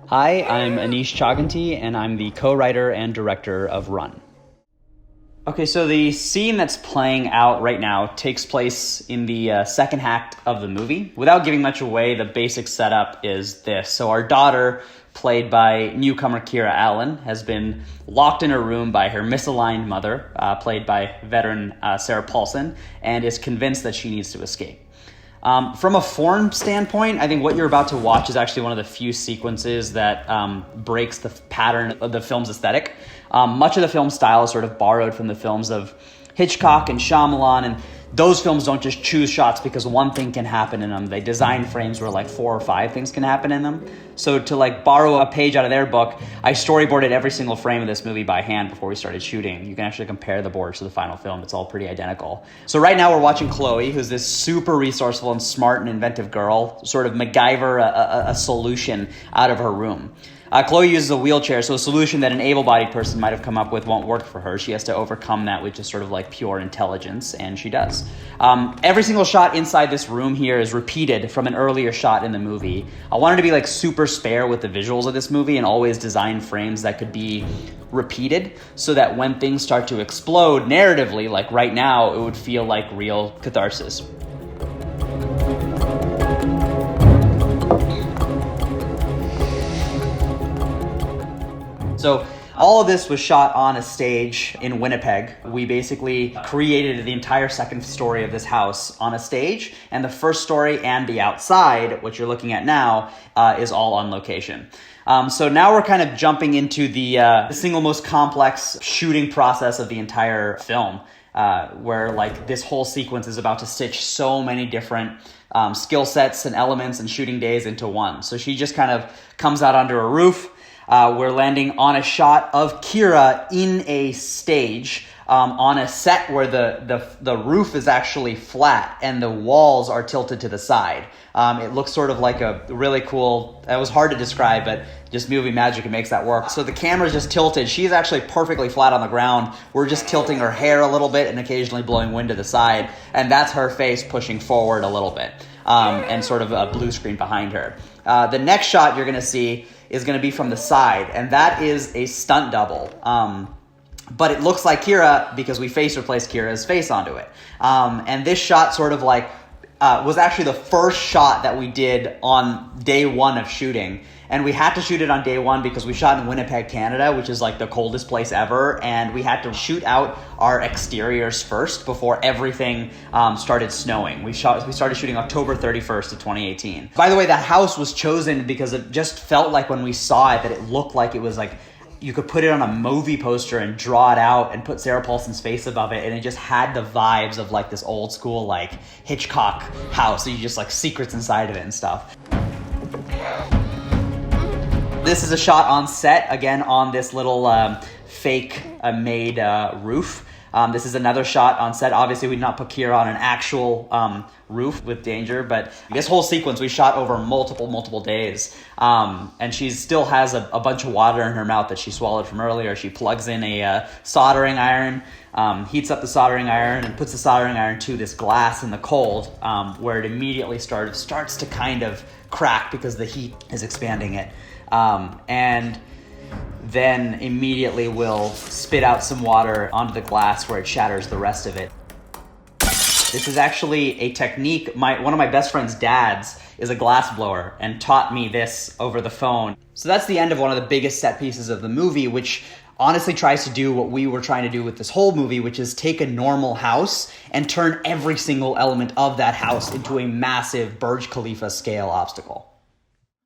Hi, I'm Aneesh Chaganty, and I'm the co-writer and director of Run. Okay, so the scene that's playing out right now takes place in the second act of the movie. Without giving much away, the basic setup is this. So our daughter, played by newcomer Kiera Allen, has been locked in her room by her misaligned mother, played by veteran Sarah Paulson, and is convinced that she needs to escape. From a form standpoint, I think what you're about to watch is actually one of the few sequences that breaks the pattern of the film's aesthetic. Much of the film style is sort of borrowed from the films of Hitchcock and Shyamalan, and those films don't just choose shots because one thing can happen in them. They design frames where like 4 or 5 things can happen in them. So to like borrow a page out of their book, I storyboarded every single frame of this movie by hand before we started shooting. You can actually compare the boards to the final film. It's all pretty identical. So right now we're watching Chloe, who's this super resourceful and smart and inventive girl, sort of MacGyver a solution out of her room. Chloe uses a wheelchair, so a solution that an able-bodied person might have come up with won't work for her. She has to overcome that with just sort of like pure intelligence, and she does. Every single shot inside this room here is repeated from an earlier shot in the movie. I wanted to be like super spare with the visuals of this movie and always design frames that could be repeated so that when things start to explode narratively, like right now, it would feel like real catharsis. So all of this was shot on a stage in Winnipeg. We basically created the entire second story of this house on a stage, and the first story and the outside, which you're looking at now, is all on location. So now we're kind of jumping into the single most complex shooting process of the entire film, where like this whole sequence is about to stitch so many different skill sets and elements and shooting days into one. So she just kind of comes out under a roof. We're landing on a shot of Kiera in a stage on a set where the roof is actually flat and the walls are tilted to the side. It looks sort of like a really cool, it was hard to describe, but just movie magic, it makes that work. So the camera's just tilted. She's actually perfectly flat on the ground. We're just tilting her hair a little bit and occasionally blowing wind to the side. And that's her face pushing forward a little bit and sort of a blue screen behind her. The next shot you're going to see is going to be from the side, and that is a stunt double. But it looks like Kiera because we face replaced Kiera's face onto it. And this shot sort of like was actually the first shot that we did on day one of shooting. And we had to shoot it on day one because we shot in Winnipeg, Canada, which is like the coldest place ever. And we had to shoot out our exteriors first before everything started snowing. We started shooting October 31st of 2018. By the way, that house was chosen because it just felt like when we saw it that it looked like it was like you could put it on a movie poster and draw it out and put Sarah Paulson's face above it, and it just had the vibes of like this old school like Hitchcock house. So you just like secrets inside of it and stuff. This is a shot on set, again, on this little fake made roof. This is another shot on set. Obviously, we did not put Kiera on an actual roof with danger, but this whole sequence we shot over multiple days. And she still has a bunch of water in her mouth that she swallowed from earlier. She plugs in a soldering iron, heats up the soldering iron, and puts the soldering iron to this glass in the cold, where it immediately starts to kind of crack because the heat is expanding it. And then immediately will spit out some water onto the glass where it shatters the rest of it. This is actually a technique. One of my best friend's dads is a glassblower and taught me this over the phone. So that's the end of one of the biggest set pieces of the movie, which honestly tries to do what we were trying to do with this whole movie, which is take a normal house and turn every single element of that house into a massive Burj Khalifa-scale obstacle.